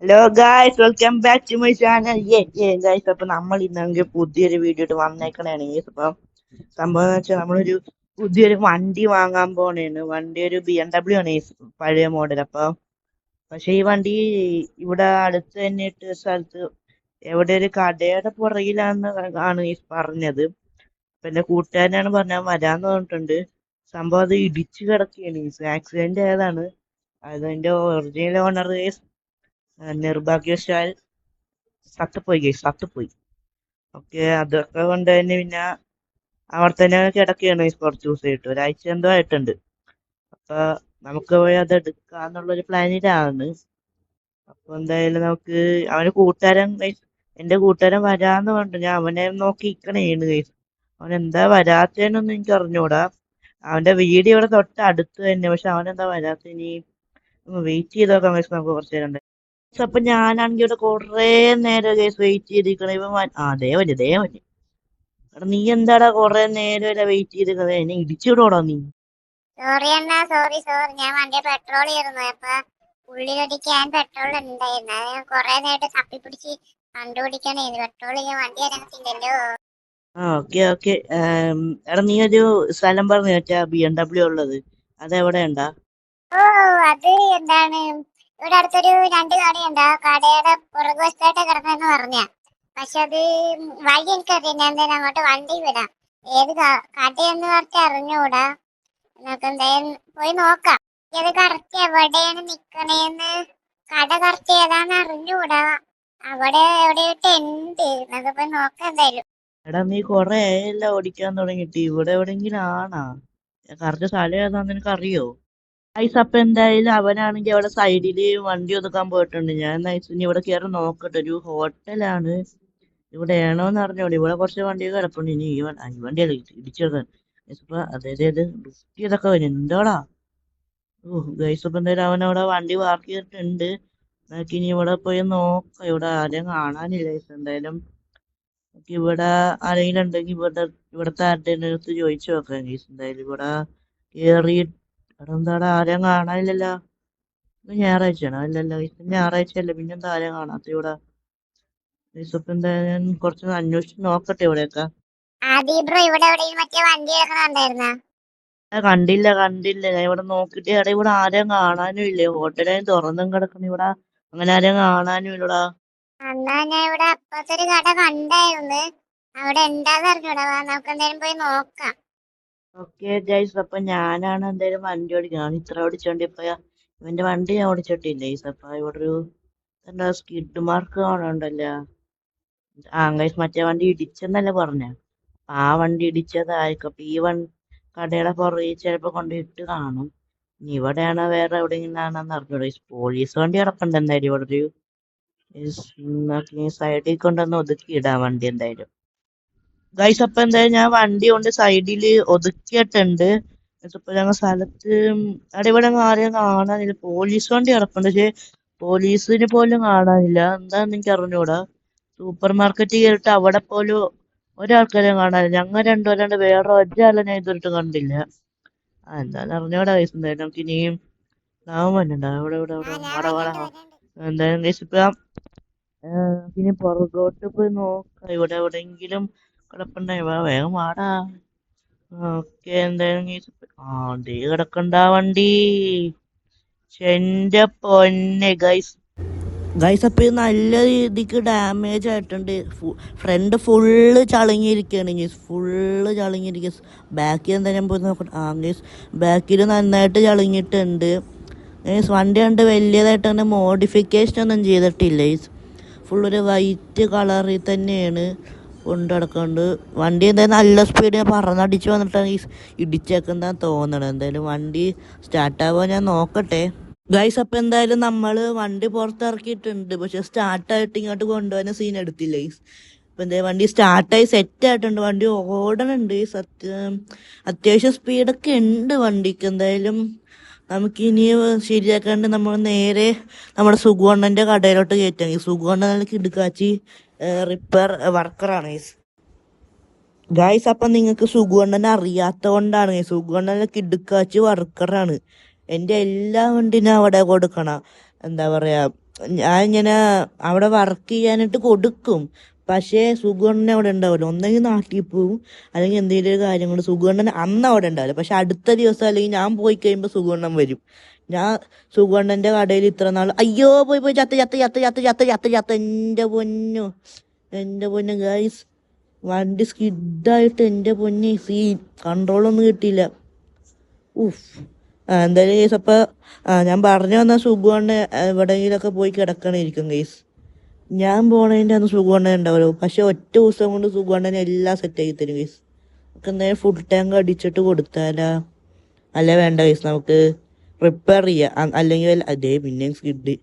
Hello guys, welcome back to my channel. Guys, അപ്പൊ നമ്മൾ ഇന്നെങ്കിൽ പുതിയൊരു വീഡിയോ ഇട്ട് വന്നേക്കണേണ്. ഇപ്പം സംഭവം എന്ന് വെച്ചാൽ നമ്മളൊരു പുതിയൊരു വണ്ടി വാങ്ങാൻ പോണേണ്. വണ്ടി ഒരു BMW ആണ്, പഴയ മോഡൽ. പക്ഷെ ഈ വണ്ടി ഇവിടെ അടുത്ത് തന്നെ ഇട്ട് സ്ഥലത്ത് എവിടെ ഒരു കടയുടെ പുറകിലാന്ന് ആണ് ഈ പറഞ്ഞത്. അപ്പൊ എന്റെ കൂട്ടുകാരനാണ് പറഞ്ഞാൽ വരാന്ന് പറഞ്ഞിട്ടുണ്ട്. സംഭവം അത് ഇടിച്ചു കിടക്കുകയാണ്, ആക്സിഡന്റ് ആയതാണ്. അതിന്റെ ഒറിജിനൽ ഓണർ നിർഭാഗ്യവശാൽ ചത്തുപോയി. ഓക്കെ, അതൊക്കെ കൊണ്ട് തന്നെ പിന്നെ അവിടെ തന്നെ കിടക്കുകയാണ് കുറച്ച് ദിവസമായിട്ട്, ഒരാഴ്ച എന്തോ ആയിട്ടുണ്ട്. അപ്പൊ നമുക്ക് പോയി അത് എടുക്കാന്നുള്ളൊരു പ്ലാനിലാണ്. അപ്പൊ എന്തായാലും നമുക്ക് എന്റെ കൂട്ടുകാരൻ വരാന്ന് പറഞ്ഞു. ഞാൻ അവനെ നോക്കി നിക്കണേണ് ഗൈസ്. അവൻ എന്താ വരാത്തേന്നൊന്നും എനിക്ക് അറിഞ്ഞൂടാ. അവന്റെ വീട് ഇവിടെ തൊട്ടടുത്ത് തന്നെ, പക്ഷെ അവനെന്താ വരാത്ത? ഇനി വെയിറ്റ് ചെയ്ത് നോക്കാം ഗൈസ്, നമുക്ക് കുറച്ച് നേരം. അപ്പൊ ഞാനാണെങ്കിൽ ഇവിടെ കൊറേ നേരം കേസ് വെയിറ്റ് ചെയ്തിരിക്കണ. ദേ വന്നു. എടാ നീ എന്താടാ കൊറേ നേരം വെയിറ്റ് ചെയ്തിരിക്കണേ? എന്നെ ഇടിച്ചിടോടാ നീ. സോറി അണ്ണാ, സോറി. ഞാൻ വണ്ടി പെട്രോൾ ചെയ്തിരുന്നു. അപ്പൊ ഉള്ളിലൊടിക്കാൻ പെട്രോൾ ഉണ്ടായിരുന്നു. അത് ഞാൻ കൊറേ നേരം തപ്പിപ്പിടിച്ച് കണ്ടുപിടിക്കണേ. പെട്രോൾ ചെയ്യാൻ വണ്ടി അതിനകത്തില്ലല്ലോ. ഓക്കെ. എടാ നീ ഒരു സ്ഥലം പറഞ്ഞു വെച്ചാ BMW ഉള്ളത്, അതെവിടെയുണ്ടാ? ഓ, അത് എന്താണ്, ഇവിടെ അടുത്തൊരു 2 കടയുണ്ട്. ആ കടയുടെ പുറകുവശത്തായിട്ട് കിടന്നെന്ന് പറഞ്ഞ. പക്ഷെ അത് വഴി എനിക്കറിയാം. ഞാൻ എന്തായാലും അങ്ങോട്ട് വണ്ടി വിടാം. ഏത് കടയെന്ന് പറഞ്ഞാൽ അറിഞ്ഞൂടാ. നമുക്ക് എന്തായാലും പോയി നോക്കാം. ഇത് കറക്റ്റ് എവിടെയാണ് നിക്കണേന്ന്, കട കറക്റ്റ് ഏതാന്ന് അറിഞ്ഞൂടാ. അവിടെ എവിടെയായിട്ട് ഉണ്ട്. നമുക്ക് പോയി നോക്കാം എന്തായാലും. എടാ നീ കൊറേ എല്ലാം ഓടിക്കാൻ തുടങ്ങിയിട്ട് ഇവിടെ എവിടെയെങ്കിലും ആണാ? കറക്റ്റ് സ്ഥലം ഏതാന്ന് നിനക്ക് അറിയോ? ഐസ്, അപ്പൊ എന്തായാലും അവനാണെങ്കിൽ അവിടെ സൈഡില് വണ്ടി ഒതുക്കാൻ പോയിട്ടുണ്ട്. ഞാൻ ഇനി ഇവിടെ കയറി നോക്കട്ടെ. ഒരു ഹോട്ടലാണ്, ഇവിടെ ആണോന്ന് അറിഞ്ഞോളൂ. ഇവിടെ കുറച്ച് വണ്ടിയൊക്കെ കിടപ്പുണ്ട്. ഇനി ഈ വണ്ടിയല്ല ഇടിച്ചെടുക്കാൻ. അതായത് വൃത്തി ഇതൊക്കെ വരും എന്താടാ. ഗൈസ്, ഇപ്പൊ എന്തായാലും അവൻ അവിടെ വണ്ടി പാർക്ക് ചെയ്തിട്ടുണ്ട്. നമുക്ക് ഇനി ഇവിടെ പോയി നോക്കാം. ഇവിടെ ആരെയും കാണാനില്ല ഗൈസ്. എന്തായാലും നമുക്ക് ഇവിടെ ആരെങ്കിലും ഉണ്ടെങ്കിൽ ഇവിടുത്തെ ആരുടെ അടുത്ത് ചോദിച്ചു നോക്കാം ഗൈസ്. എന്തായാലും ഇവിടെ കേറി. അവിടെ എന്താടാ ആരെയും കാണാനില്ലല്ലോ. ഇത് ഞായറാഴ്ചയാണോ? അല്ലല്ലോ, ഇത് ഞായറാഴ്ചയല്ല, പിന്നെന്താ ആരെയും കാണാത്ത ഇവിടെ? ഗൈസ്, ഇപ്പൊ എന്തായാലും കുറച്ച് അന്വേഷിച്ച് നോക്കട്ടെ ഇവിടെയൊക്കെ. ബ്രോ, ഇവിടെ എവിടെയും മറ്റേ വണ്ടി കിടക്കുന്നുണ്ടായിരുന്ന? കണ്ടില്ല. ഞാൻ ഇവിടെ നോക്കിട്ട് ഇവിടെ ആരെയും കാണാനും ഇല്ലേ. ഹോട്ടലും തുറന്നും കിടക്കണം ഇവിടെ. അങ്ങനെ ആരെയും കാണാനും ഇല്ലടാ. എന്നാ ഞാൻ ഇവിടെ അപ്പുറത്തൊരു കട കണ്ടായിരുന്നു. അവിടെ എന്താന്ന് അറിഞ്ഞൂടാ. നമുക്ക് എന്തായാലും പോയി നോക്കാം. ഓക്കെ ഗൈസ്, അപ്പൊ ഞാനാണ് എന്തായാലും വണ്ടി ഓടിക്കണം. ഇത്ര ഓടിച്ചോണ്ട് ഇപ്പൊ ഇവന്റെ വണ്ടി ഞാൻ ഓടിച്ചിട്ടില്ല ഗൈസ്. അപ്പൊ ഇവിടെ ഒരു എന്താ സ്കിഡ് മാർക്ക് കാണണ്ടല്ലോ. ഗൈസ്, മറ്റേ വണ്ടി ഇടിച്ചെന്നല്ലേ പറഞ്ഞ? ആ വണ്ടി ഇടിച്ചതായിരിക്കും. അപ്പൊ കടയുടെ പുറകെ ചിലപ്പോ കൊണ്ട് ഇട്ട് കാണും. ഇനി ഇവിടെയാണോ വേറെ എവിടെയെങ്കിലും ആണെന്ന് അറിഞ്ഞൂടാ. പോലീസ് വണ്ടി കിടപ്പുണ്ട് എന്തായാലും ഇവിടെ ഒരു സൈഡിൽ കൊണ്ടൊന്ന് ഒതുക്കി ഇടാൻ വണ്ടി എന്തായാലും. ഗൈസ്, അപ്പൊ എന്തായാലും ഞാൻ വണ്ടി കൊണ്ട് സൈഡിൽ ഒതുക്കിയിട്ടുണ്ട്. ഇപ്പൊ ഞങ്ങൾ സ്ഥലത്ത് അവിടെ ഇവിടെ ആരെയും കാണാനില്ല. പോലീസ് വണ്ടി കിടപ്പുണ്ട്, പക്ഷെ പോലീസിന് പോലും കാണാനില്ല. എന്താന്ന് എനിക്ക് അറിഞ്ഞൂടാ. സൂപ്പർ മാർക്കറ്റിൽ കയറിയിട്ട് അവിടെ പോലും ഒരാൾക്കാരെയും കാണാനില്ല. ഞങ്ങൾ രണ്ടുപേരാണ്ട് വേറെ ഒരാളെ ഞാൻ ഇതുവരെയിട്ട് കണ്ടില്ല. എന്താന്ന് അറിഞ്ഞൂടാ ഗൈസ്. എന്തായാലും നമുക്ക് ഇനിയും ഉണ്ടാവും. ഇവിടെ ഞാൻ വാടാ. വരണ്ട്. എന്തായാലും ഗൈസ്, ഇപ്പൊ പിന്നെ പുറകോട്ട് പോയി നോക്കാം. ഇവിടെ എവിടെയെങ്കിലും കിടപ്പുണ്ടായി. വേഗം വാടാ. ഓക്കെ, എന്തായാലും ദേ കിടക്കണ്ട വണ്ടി. എന്റെ പൊന്നെ ഗൈസ്, അപ്പൊ ഇത് നല്ല രീതിക്ക് ഡാമേജ് ആയിട്ടുണ്ട്. ഫ്രണ്ട് ഫുള്ള് ചളുങ്ങിയിരിക്കുകയാണ് ഗൈസ്, ഫുള്ള് ചളുങ്ങിയിരിക്കുക. ബാക്കിൽ എന്തായാലും പോയി നോക്കട്ടെ. ഗൈസ്, ബാക്കിൽ നന്നായിട്ട് ചളുങ്ങിയിട്ടുണ്ട് ഗൈസ്. വണ്ടി കണ്ട് വലിയതായിട്ട് അങ്ങനെ മോഡിഫിക്കേഷൻ ഒന്നും ചെയ്തിട്ടില്ല ഗൈസ്. ഫുള്ളൊരു വൈറ്റ് കളറിൽ തന്നെയാണ് കൊണ്ട് കിടക്കുന്നുണ്ട്. വണ്ടി എന്തായാലും നല്ല സ്പീഡിൽ പറന്നടിച്ച് വന്നിട്ടാണ് ഈ ഇടിച്ചേക്കുന്നതാന്ന് തോന്നണത്. എന്തായാലും വണ്ടി സ്റ്റാർട്ടാവുക ഞാൻ നോക്കട്ടെ ഗൈസ്. അപ്പം എന്തായാലും നമ്മൾ വണ്ടി പുറത്തിറക്കിയിട്ടുണ്ട്, പക്ഷെ സ്റ്റാർട്ടായിട്ട് ഇങ്ങോട്ട് കൊണ്ടുപോകാൻ സീൻ എടുത്തില്ല ഗൈസ്. അപ്പം എന്തായാലും വണ്ടി സ്റ്റാർട്ടായി സെറ്റായിട്ടുണ്ട്. വണ്ടി ഓടണുണ്ട് അത്യാവശ്യം സ്പീഡൊക്കെ ഉണ്ട് വണ്ടിക്ക്. എന്തായാലും നമുക്കിനി ശരിയാക്കാണ്ട് നമ്മൾ നേരെ നമ്മുടെ സുഗുവണ്ണൻ്റെ കടയിലോട്ട് കയറ്റാം. ഈ സുഗുവണ്ണ കിടുക്കാച്ചി റിപ്പയർ വർക്കറാണ് ഗൈസ്. അപ്പം നിങ്ങൾക്ക് സുഗുവണ്ണനെ അറിയാത്ത കൊണ്ടാണ്. സുഗുവണ്ണനെ കിടുക്കാച്ചി വർക്കറാണ്. എൻ്റെ എല്ലാ വണ്ടിനും അവിടെ കൊടുക്കണം. എന്താ പറയുക, ഞാൻ ഇങ്ങനെ അവിടെ വർക്ക് ചെയ്യാനായിട്ട് കൊടുക്കും. പക്ഷേ സുഗുണ്ണൻ അവിടെ ഉണ്ടാവില്ല. ഒന്നെങ്കിൽ നാട്ടിൽ പോവും, അല്ലെങ്കിൽ എന്തെങ്കിലും ഒരു കാര്യം കൊണ്ട് സുഗുണ്ണൻ അന്ന് അവിടെ ഉണ്ടാവില്ല. പക്ഷെ അടുത്ത ദിവസം അല്ലെങ്കിൽ ഞാൻ പോയി കഴിയുമ്പോൾ സുഗുണ്ണൻ വരും. ഞാൻ സുഗുണ്ണന്റെ കടയിൽ ഇത്ര നാൾ അയ്യോ പോയി പോയി ചത്ത് ചത്ത് ചത്ത് ചത്ത് ചത്ത് ചത്ത് ചത്ത് എൻ്റെ പൊന്നു ഗൈസ്, വണ്ടി സ്കിഡായിട്ട് എൻ്റെ പൊന്നി കൺട്രോളൊന്നും കിട്ടിയില്ല. ഉഫ്. എന്തായാലും കേസ് അപ്പോൾ ഞാൻ പറഞ്ഞു വന്ന സുഖമാണ് എവിടെയെങ്കിലൊക്കെ പോയി കിടക്കണേയിരിക്കും കേസ്. ഞാൻ പോണതിൻ്റെ അന്ന് സുഖമാണ് ഉണ്ടാവുമല്ലോ, പക്ഷെ ഒറ്റ ദിവസം കൊണ്ട് സുഖമാണ് എല്ലാം സെറ്റാക്കി തരും കേസ്. നമുക്ക് എന്തായാലും ഫുൾ ടാങ്ക് അടിച്ചിട്ട് കൊടുത്താലാ? അല്ല വേണ്ട കേസ്, നമുക്ക് റിപ്പയർ ചെയ്യാം. അല്ലെങ്കിൽ അതേ പിന്നെയും സ്കിഡ്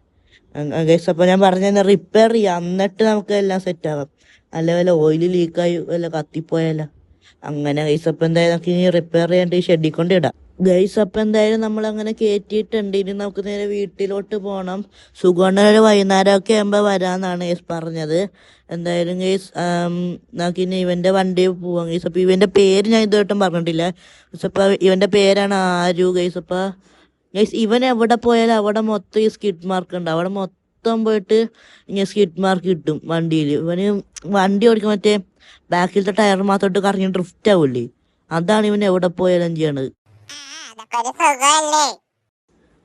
കേസ്. അപ്പോൾ ഞാൻ പറഞ്ഞ റിപ്പയർ ചെയ്യാം, എന്നിട്ട് നമുക്ക് എല്ലാം സെറ്റാവാം. അല്ല വല്ല ഓയിൽ ലീക്കായി വല്ല കത്തിപ്പോയാലോ അങ്ങനെ കേസ്. അപ്പോൾ എന്തായാലും നമുക്ക് ഇനി റിപ്പയർ ചെയ്യാണ്ട് ഈ ഷെഡിൽ കൊണ്ട് ഇടാം ഗൈസ്. അപ്പം എന്തായാലും നമ്മളങ്ങനെ കയറ്റിയിട്ടുണ്ട്. ഇനി നമുക്ക് നേരെ വീട്ടിലോട്ട് പോകണം. സുഗുണ്ണ ഒരു വൈകുന്നേരമൊക്കെ ആകുമ്പോൾ വരാമെന്നാണ് ഗൈസ് പറഞ്ഞത്. എന്തായാലും ഗൈസ് നമുക്കിനി ഇവൻ്റെ വണ്ടിയിൽ പോവാം ഗൈസ്. അപ്പോൾ ഇവൻ്റെ പേര് ഞാൻ ഇതുവരെയായിട്ടും പറഞ്ഞിട്ടില്ല ഗൈസ്. അപ്പോൾ ഇവൻ്റെ പേരാണ് ആരു ഗൈസ്. അപ്പോൾ ഗൈസ് ഇവൻ എവിടെ പോയാലും അവിടെ മൊത്തം ഈ സ്കിഡ് മാർക്ക് ഉണ്ട്. അവിടെ മൊത്തം പോയിട്ട് ഇങ്ങനെ സ്കിഡ് മാർക്ക് കിട്ടും വണ്ടിയിൽ. ഇവന് വണ്ടി ഓടിക്കാൻ മറ്റേ ബാക്കിലത്തെ ടയർ മാത്രം ഇട്ട് കറങ്ങി ഡ്രിഫ്റ്റ് ആവില്ലേ, അതാണ് ഇവൻ എവിടെ പോയാലും ചെയ്യണത്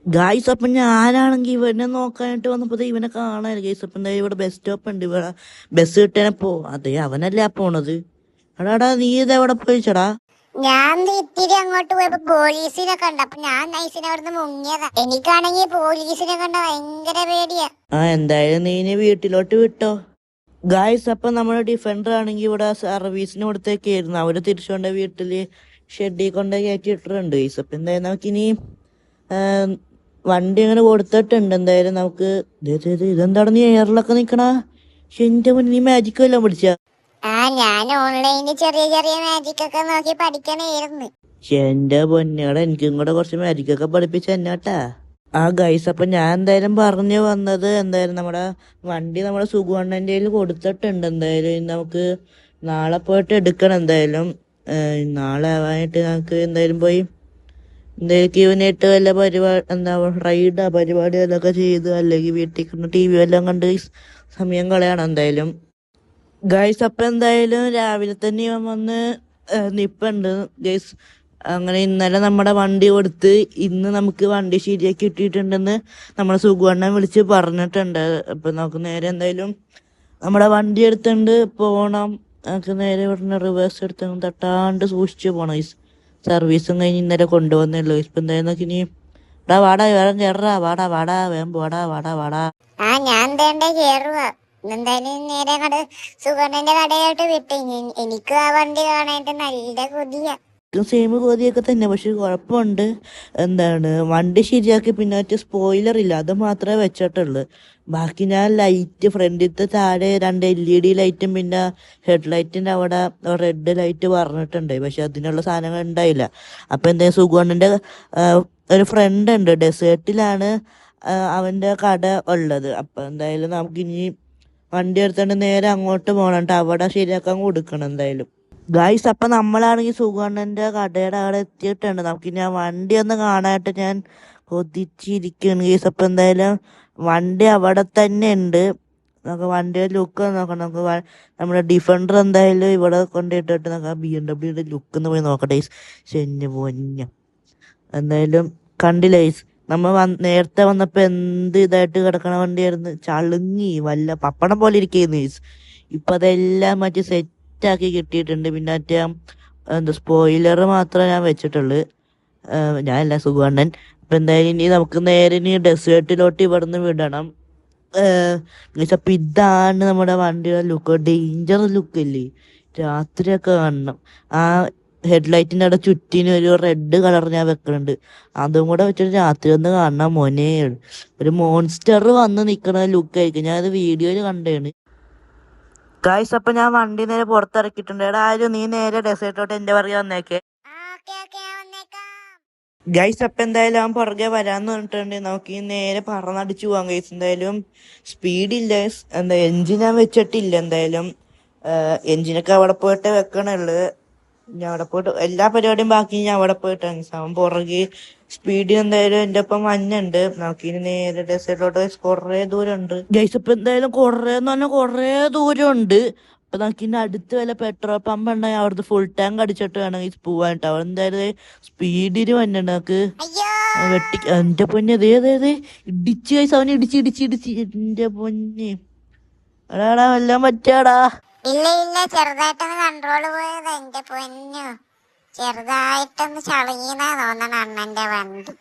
ഗായ്സ്. അപ്പം ഞാനാണെങ്കിൽ ഇവനെ നോക്കാനായിട്ട് വന്നപ്പോൾ ഇവനെ കാണാനില്ല ഗൈസ്. അപ്പം എന്തായാലും ഇവിടെ ബസ് സ്റ്റോപ്പ് ഉണ്ട്, ഇവിടെ ബസ് കിട്ടാനെ അതെ അവനല്ലേ ആ പോണത്. എടാടാ നീ ഇതെവിടെ പോയിച്ചടാ? ഞാൻ ഇത്തിരി അങ്ങോട്ട് പോയപ്പോ പോലീസിനെ കണ്ട, അപ്പൊ ഞാൻ നൈസിനെ അവിടുന്ന് മുങ്ങിയതാ. എനിക്കാണെങ്കിൽ പോലീസിനെ കണ്ട ഭയങ്കര പേടിയാ. എന്തായാലും നീ ഇനി വീട്ടിലോട്ട് വിട്ടോ ഗായ്സ്. അപ്പം നമ്മുടെ ഡിഫൻഡർ ആണെങ്കിൽ ഇവിടെ സർവീസിന് കൊടുത്തേക്കായിരുന്നു. അവര് തിരിച്ചുകൊണ്ട് വീട്ടില് ഷെഡിൽ കൊണ്ട് കയറ്റിയിട്ടുണ്ട് ഗൈസ്. അപ്പം എന്തായാലും നമുക്കിനി വണ്ടി അങ്ങനെ കൊടുത്തിട്ടുണ്ട്. എന്തായാലും നമുക്ക് ഇതെന്താണ് നീ എയറിലൊക്കെ നിക്കണ? എന്റെ മുന്നിൽ നീ മാജിക് വല്ലതും പിടിച്ച? ഞാൻ ഓൺലൈനിൽ ചെറിയ ചെറിയ മാജിക് ഒക്കെ നോക്കി പഠിക്കണേരുന്നു. എന്റെ പൊന്നേടാ, എനിക്കും കൂടെ കുറച്ച് മാജിക് ഒക്കെ പഠിപ്പിച്ച എന്നാട്ടാ. ഗൈസ്. അപ്പം ഞാൻ എന്തായാലും പറഞ്ഞു വന്നത്, എന്തായാലും നമ്മുടെ വണ്ടി നമ്മുടെ സുഗുണ്ണൻ്റെ കയ്യിൽ കൊടുത്തിട്ടുണ്ട്. എന്തായാലും നമുക്ക് നാളെ പോയിട്ട് എടുക്കണം. എന്തായാലും നാളെ ആവാനായിട്ട് നമുക്ക് എന്തായാലും പോയി എന്തായാലും ക്യൂനായിട്ട് വല്ല റൈഡോ പരിപാടി അതൊക്കെ ചെയ്ത്, അല്ലെങ്കിൽ വീട്ടിൽ ടി വി എല്ലാം കണ്ട് സമയം കളയണം എന്തായാലും ഗൈസ്. അപ്പം എന്തായാലും രാവിലെ തന്നെ ഇവൻ വന്ന് നിപ്പുണ്ട് ഗൈസ്. അങ്ങനെ ഇന്നലെ നമ്മുടെ വണ്ടി കൊടുത്ത് ഇന്ന് നമുക്ക് വണ്ടി ശരിയാക്കി കിട്ടിയിട്ടുണ്ടെന്ന് നമ്മുടെ സുഗുണ്ണൻ വിളിച്ച് പറഞ്ഞിട്ടുണ്ട്. അപ്പം നമുക്ക് നേരെ എന്തായാലും നമ്മുടെ വണ്ടി എടുത്തുകൊണ്ട് പോകണം. നമുക്ക് നേരെ ഇവിടുന്ന് റിവേഴ്സ് എടുത്ത് തട്ടാണ്ട് സൂക്ഷിച്ച് പോകണം ഗൈസ്. സർവീസും കഴിഞ്ഞ് ഇന്നലെ കൊണ്ടുവന്നുള്ളൂ. ഇപ്പം എന്തായാലും നോക്കി ഇനി വാടാ വേറെ കയറാ, വാടാ വേഗം വാടാ. ഞാൻ കേറുക. എന്തായാലും നേരെ സുഗണ്ണന്റെ കടയായിട്ട് വിട്ട്. എനിക്ക് ആ വണ്ടി കാണാനായിട്ട് നല്ല കൊതിയാ. സെയിം കോതിയൊക്കെ തന്നെ, പക്ഷെ കുഴപ്പമുണ്ട്. വണ്ടി ശരിയാക്കി പിന്നെ മറ്റേ സ്പോയിലർ ഇല്ല, അത് മാത്രമേ വെച്ചിട്ടുള്ളൂ. ബാക്കി ഞാൻ ലൈറ്റ് ഫ്രണ്ടിലത്തെ താഴെ 2 LED ലൈറ്റും പിന്നെ ഹെഡ് ലൈറ്റിൻ്റെ അവിടെ റെഡ് ലൈറ്റ് പറഞ്ഞിട്ടുണ്ട്. പക്ഷെ അതിനുള്ള സാധനങ്ങൾ ഉണ്ടായില്ല. അപ്പം എന്തായാലും സുഗുണ്ണൻ്റെ ഒരു ഫ്രണ്ട് ഉണ്ട്, ഡെസേർട്ടിലാണ് അവൻ്റെ കട ഉള്ളത്. അപ്പം എന്തായാലും നമുക്കിനി വണ്ടി എടുത്തോണ്ട് നേരെ അങ്ങോട്ട് പോകണം, അവിടെ ശരിയാക്കാൻ കൊടുക്കണം എന്തായാലും ഗായ്സ്. അപ്പം നമ്മളാണെങ്കിൽ സുഗുണ്ണൻ്റെ കടയുടെ അവിടെ എത്തിയിട്ടുണ്ട്. നമുക്കിനി ആ വണ്ടി ഒന്ന് കാണാനായിട്ട് ഞാൻ കൊതിച്ചിരിക്കുകയാണ് ഗൈസ്. അപ്പം എന്തായാലും വണ്ടി അവിടെ തന്നെ ഉണ്ട്. നമുക്ക് വണ്ടിയുടെ ലുക്ക് നോക്കണം. നമുക്ക് നമ്മുടെ ഡിഫൻഡർ എന്തായാലും ഇവിടെ കൊണ്ടിട്ടിട്ട് നമുക്ക് ആ BMW ലുക്ക് ഒന്ന് പോയി നോക്കട്ടെ ഗൈസ്. ശരി പൊന്ന എന്തായാലും കണ്ടില്ല ഗൈസ്. നമ്മൾ നേരത്തെ വന്നപ്പോൾ എന്ത് ഇതായിട്ട് കിടക്കണ വണ്ടിയായിരുന്നു, ചളുങ്ങി വല്ല പപ്പടം പോലെ ഇരിക്കുന്നു ഗൈസ്. ഇപ്പം അതെല്ലാം മറ്റേ സെറ്റാക്കി കിട്ടിയിട്ടുണ്ട്. പിന്നെ മറ്റേ സ്പോയിലർ മാത്രമേ ഞാൻ വെച്ചിട്ടുള്ളൂ, ഞാനല്ല സുഗുണ്ണൻ. അപ്പം എന്തായാലും ഇനി നമുക്ക് നേരെ ഇനി ഡെസേർട്ടിലോട്ട് ഇവിടുന്ന് വിടണം ഗൈസ്. അപ്പം ഇതാണ് നമ്മുടെ വണ്ടിയുടെ ലുക്ക്, ഡേഞ്ചർ ലുക്ക് ഇല്ലേ, രാത്രിയൊക്കെ കാണണം. ആ ഹെഡ്ലൈറ്റിൻ്റെ അവിടെ ചുറ്റിന് ഒരു റെഡ് കളർ ഞാൻ വെക്കുന്നുണ്ട്, അതും കൂടെ വെച്ചിട്ട് രാത്രി ഒന്ന് കാണണം മോനെ. ഒരു മോൺസ്റ്റർ വന്ന് നിൽക്കുന്ന ലുക്കായിരിക്കും. ഞാനത് വീഡിയോയിൽ കണ്ടതാണ് ഗായ്സ്. അപ്പം ഞാൻ വണ്ടി നേരെ പുറത്തിറക്കിയിട്ടുണ്ട്. ആരും നീ നേരെ ഡെസേർട്ടിലോട്ട് എൻ്റെ പുറകെ വന്നേക്കെ ഗൈസ്. അപ്പം എന്തായാലും അവൻ പുറകെ വരാന്ന് പറഞ്ഞിട്ടുണ്ട്. നമുക്ക് ഈ നേരെ പറന്നടിച്ചു പോവാം ഗൈസ്. എന്തായാലും സ്പീഡില്ല, എൻജിൻ ഞാൻ വെച്ചിട്ടില്ല. എന്തായാലും എൻജിനൊക്കെ അവിടെ പോയിട്ട് വെക്കണുള്ളു. ഞാൻ അവിടെ പോയിട്ട് എല്ലാ പരിപാടിയും ബാക്കി ഞാൻ അവിടെ പോയിട്ട് അവൻ പുറകെ സ്പീഡിൽ എന്തായാലും എന്റെ ഒപ്പം മഞ്ഞുണ്ട്. നമുക്കിനി നേരെ ഡെസേർട്ടിലോട്ട് കൊറേ ദൂരം ഉണ്ട് ഗൈസ്. ഇപ്പൊ എന്തായാലും കൊറേന്ന് പറഞ്ഞാൽ കൊറേ ദൂരം ഉണ്ട്. അപ്പൊ നമുക്ക് ഇനി അടുത്ത് വല്ല പെട്രോൾ പമ്പ് ഉണ്ടെങ്കിൽ അവിടുത്തെ ഫുൾ ടാങ്ക് അടിച്ചിട്ട് വേണം ഗൈസ് പോവാൻ കേട്ടോ. അവിടെ എന്തായാലും സ്പീഡിന് വന്നിട്ടുണ്ട് നമുക്ക് അയ്യോ വെട്ടി. എന്റെ പൊന്നെ അതേ ഇടിച്ച് ഗൈസ്, അവനെ ഇടിച്ച് എന്റെ പൊന്നെ. എടാടാ എല്ലാം പറ്റാടാ. ഇല്ല ഇല്ല, ചെറുതായിട്ടൊന്ന് കൺട്രോള് പോയത് എന്റെ പൊന്നു. ചെറുതായിട്ടൊന്ന് ചളുങ്ങിന്നാ തോന്നണ അണ്ണന്റെ വണ്ടി.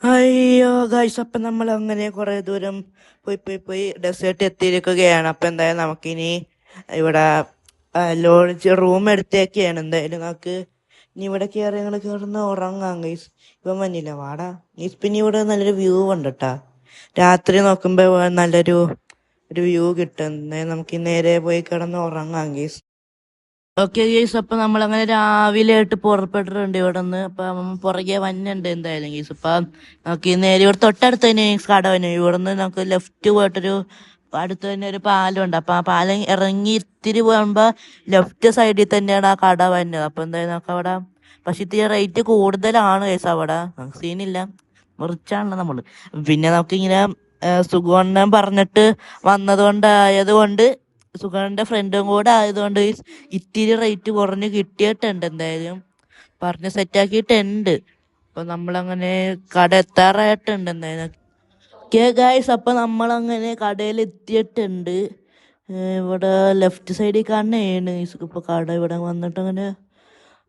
അയ്യോ ഗൈസ്, അപ്പൊ നമ്മൾ അങ്ങനെ കുറെ ദൂരം പോയി ഡെസേർട്ട് എത്തിയിരിക്കുകയാണ്. അപ്പൊ എന്തായാലും നമുക്കിനി ഇവിടെ ലോഡ്ജ് റൂം എടുത്തേക്കാണ്. എന്തായാലും നമുക്ക് ഇനി ഇവിടെ കയറി ഞങ്ങൾ കയറുന്ന ഉറങ്ങാം ഗൈസ്. ഇപ്പം വന്നില്ല വാടാ ഗൈസ്. പിന്നെ ഇവിടെ നല്ലൊരു വ്യൂ ഉണ്ട് കേട്ടാ. രാത്രി നോക്കുമ്പോ നല്ലൊരു വ്യൂ കിട്ടും. നമുക്ക് നേരെ പോയി കിടന്ന് ഉറങ്ങാം ഗൈസ്. ഓക്കെ ഗൈസ്, അപ്പൊ നമ്മളങ്ങനെ രാവിലെ ആയിട്ട് പുറപ്പെട്ടിട്ടുണ്ട് ഇവിടെ നിന്ന്. അപ്പൊ പുറകെ വന്നുണ്ട് എന്തായാലും ഗൈസ്. അപ്പൊ നമുക്ക് നേരെ ഇവിടെ തൊട്ടടുത്ത് തന്നെ കടവന്. ഇവിടെ നിന്ന് നമുക്ക് ലെഫ്റ്റ് പോയിട്ടൊരു അടുത്ത് തന്നെ ഒരു പാലമുണ്ട്. അപ്പൊ ആ പാലം ഇറങ്ങി ഇത്തിരി പോകുമ്പോ ലെഫ്റ്റ് സൈഡിൽ തന്നെയാണ് ആ കട വന്നത്. അപ്പൊ എന്തായാലും നമുക്ക് അവിടെ പക്ഷെ ഇത്തിരി റേറ്റ് കൂടുതലാണ് ഗൈസ്. അവിടെ നമുക്ക് സീനില്ല, മുറിച്ചാണല്ലോ നമ്മള്. പിന്നെ നമുക്കിങ്ങനെ സുഗുണൻ പറഞ്ഞിട്ട് വന്നതുകൊണ്ടായതുകൊണ്ട് സുഗുണന്റെ ഫ്രണ്ടും കൂടെ ആയതുകൊണ്ട് ഇത്തിരി റേറ്റ് കുറഞ്ഞ് കിട്ടിയിട്ടുണ്ട്. എന്തായാലും പറഞ്ഞ് സെറ്റാക്കിയിട്ടുണ്ട്. അപ്പൊ നമ്മളങ്ങനെ കട എത്താറായിട്ടുണ്ട് എന്തായാലും. ഓക്കെ ഗായ്സ്, അപ്പൊ നമ്മളങ്ങനെ കടയിൽ എത്തിയിട്ടുണ്ട്. ഇവിടെ ലെഫ്റ്റ് സൈഡിൽ കാണുന്നതാണ് ഇപ്പൊ കട. ഇവിടെ വന്നിട്ട് അങ്ങനെ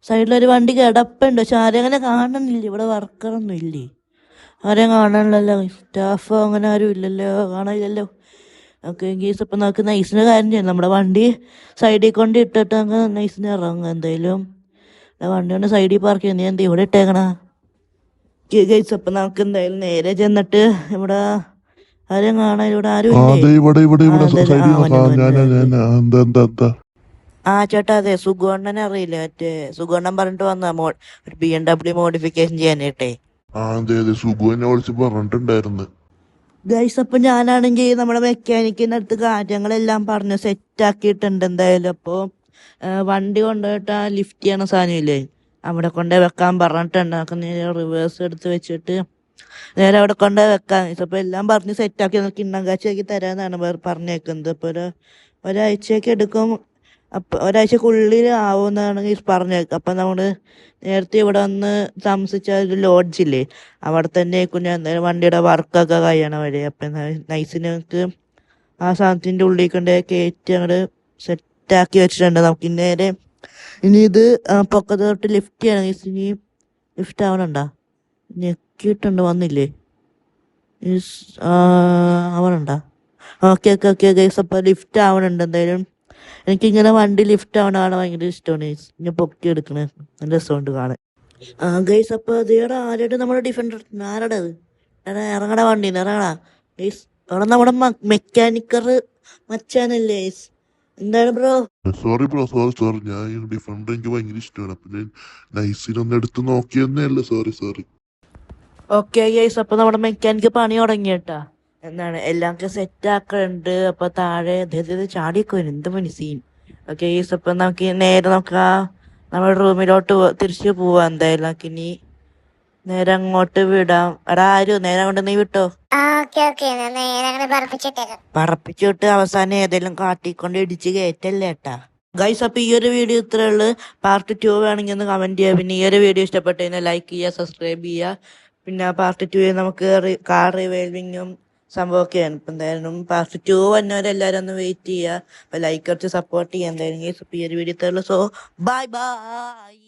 സൈഡിലൊരു വണ്ടി കിടപ്പുണ്ട്. പക്ഷെ ആരും അങ്ങനെ കാണുന്നില്ല. ഇവിടെ വർക്കറൊന്നും ഇല്ലേ, ആരെയും കാണാനില്ലല്ലോ. സ്റ്റാഫ് അങ്ങനെ ആരും ഇല്ലല്ലോ, കാണാനില്ലല്ലോ. ഓക്കെ ഗീസ്, അപ്പം നമുക്ക് നൈസിന് കാര്യം ചെയ്യാം. നമ്മുടെ വണ്ടി സൈഡിൽ കൊണ്ട് ഇട്ടിട്ട് അങ്ങ് നൈസിന് ഇറങ്ങും. എന്തായാലും വണ്ടി കൊണ്ട് സൈഡിൽ പാർക്ക് ചെയ്യാം. നീ എന്താ ഇവിടെ ഇട്ടേക്കണ ഗൈസ്? അപ്പം നമുക്ക് എന്തായാലും നേരെ ചെന്നിട്ട് ഇവിടെ ആരും കാണാൻ, ഇവിടെ ആരും ഇല്ലേ? ആ ചേട്ടാ, അതെ സുഗുണ്ണനെ അറിയില്ല? മറ്റേ സുഗുണ്ണൻ പറഞ്ഞിട്ട് വന്ന ഒരു BMW മോഡിഫിക്കേഷൻ ചെയ്യാനായിട്ടേ. ഗൈസ്, അപ്പൊ ഞാനാണെങ്കിൽ നമ്മുടെ മെക്കാനിക്കിന്റെ അടുത്ത് കാര്യങ്ങളെല്ലാം പറഞ്ഞ് സെറ്റ് ആക്കിയിട്ടുണ്ട് എന്തായാലും. അപ്പോൾ വണ്ടി കൊണ്ടുപോയിട്ട് ആ ലിഫ്റ്റ് ചെയ്യണ സാധനമില്ലേ, അവിടെ കൊണ്ടുപോയി വെക്കാൻ പറഞ്ഞിട്ടുണ്ട്. നമുക്ക് നേരെ റിവേഴ്സ് എടുത്ത് വെച്ചിട്ട് നേരെ അവിടെ കൊണ്ടുപോയി വെക്കാം. അപ്പോൾ എല്ലാം പറഞ്ഞ് സെറ്റാക്കി നമുക്ക് കിണ്ണങ്കാച്ചിയാക്കി തരാമെന്നാണ് പറഞ്ഞേക്കുന്നത്. അപ്പോൾ ഒരാഴ്ചയൊക്കെ എടുക്കും. അപ്പം ഒരാഴ്ചക്കുള്ളിൽ ആവുമെന്നാണ് പറഞ്ഞേക്കുക. അപ്പം നമ്മൾ നേരത്തെ ഇവിടെ വന്ന് താമസിച്ച ഒരു ലോഡ്ജില്ലേ, അവിടെ തന്നെ ഞാൻ എന്തായാലും വണ്ടിയുടെ വർക്കൊക്കെ കഴിയണ വരെ. അപ്പം നൈസിന് നമുക്ക് ആ സാധനത്തിൻ്റെ ഉള്ളിൽ കൊണ്ട് കയറ്റി അങ്ങോട്ട് സെറ്റാക്കി വെച്ചിട്ടുണ്ട്. നമുക്ക് നേരെ ഇനി ഇത് പൊക്കത്ത് തൊട്ട് ലിഫ്റ്റ് ചെയ്യണം. ഇനി ലിഫ്റ്റ് ആവണുണ്ടോ? ഞെക്കിയിട്ടുണ്ട്, വന്നില്ലേ? ആവണുണ്ടോ? ഓക്കെ ഓക്കെ ഓക്കെ ഗൈസ്, അപ്പോൾ ലിഫ്റ്റ് ആവണുണ്ട്. എന്തായാലും എനിക്കിങ്ങനെ വണ്ടി ലിഫ്റ്റ് ആവണതാണ് ഭയങ്കര ഇഷ്ടമാണ്. ഇങ്ങനെ പൊക്കി എടുക്കണേ നല്ല രസമുണ്ട് കാണാൻ. ഗൈസ്, അപ്പോൾ അതേടെ ആരുടെ നമ്മുടെ ഡിഫൻഡർ ആരുടെ അത്? ഇറങ്ങണ വണ്ടി ഇറങ്ങണ ഗൈസ്. അവിടെ നമ്മുടെ മെക്കാനിക്കർ മച്ചാനല്ലേ ഗൈസ്? എന്താണ് ബ്രോ? Sorry bro, sorry. ഞാൻ ഈ ഡിഫൻഡർ എനിക്ക് ഭയങ്കര ഇഷ്ടമാണ്. അപ്പൊ ഞാൻ നൈസിലൊന്ന് എടുത്ത് നോക്കിയെന്നേ അല്ല. സോറി. ഓക്കെ ഗൈസ്, അപ്പോൾ നമ്മുടെ മെക്കാനിക്ക് പണി തുടങ്ങിയിട്ടാ. എന്താണ് എല്ലാം സെറ്റ് ആക്കുന്നുണ്ട്. അപ്പൊ താഴെ ചാടിയൊക്കെ വരും. എന്ത് പണി സീൻ. ഓക്കെ ഗൈസ്, അപ്പൊ നമുക്ക് നേരെ നമുക്ക് നമ്മുടെ റൂമിലോട്ട് തിരിച്ചു പോവാം. എന്തായാലും നമുക്ക് ഇനി നേരെ അങ്ങോട്ട് വിടാം. എടാ ആരും നേരെ അങ്ങോട്ട് നീ വിട്ടോ. പറപ്പിച്ചു വിട്ട് അവസാനം ഏതെങ്കിലും കാട്ടിക്കൊണ്ട് ഇടിച്ച് കയറ്റല്ലേ ഏട്ടാ. ഗൈസ്, അപ്പൊ ഈ ഒരു വീഡിയോ ഇത്രേ ഉള്ളു. പാർട്ട് 2 വേണമെങ്കിൽ ഒന്ന് കമന്റ് ചെയ്യുക. പിന്നെ ഈ ഒരു വീഡിയോ ഇഷ്ടപ്പെട്ടതിനെ ലൈക്ക് ചെയ്യുക, സബ്സ്ക്രൈബ് ചെയ്യുക. പിന്നെ പാർട്ട് 2 നമുക്ക് കാർ റിവൈൽവിങ്ങും സംഭവമൊക്കെയാണ്. ഇപ്പം എന്തായാലും പാർട്ട് 2 വന്നവരെല്ലാവരും ഒന്ന് വെയിറ്റ് ചെയ്യുക. അപ്പോൾ ലൈക്ക് അടിച്ച് സപ്പോർട്ട് ചെയ്യുക. എന്തായാലും ഈ ഒരു വീഡിയോ ഇത്രേ ഉള്ളൂ. So bye bye.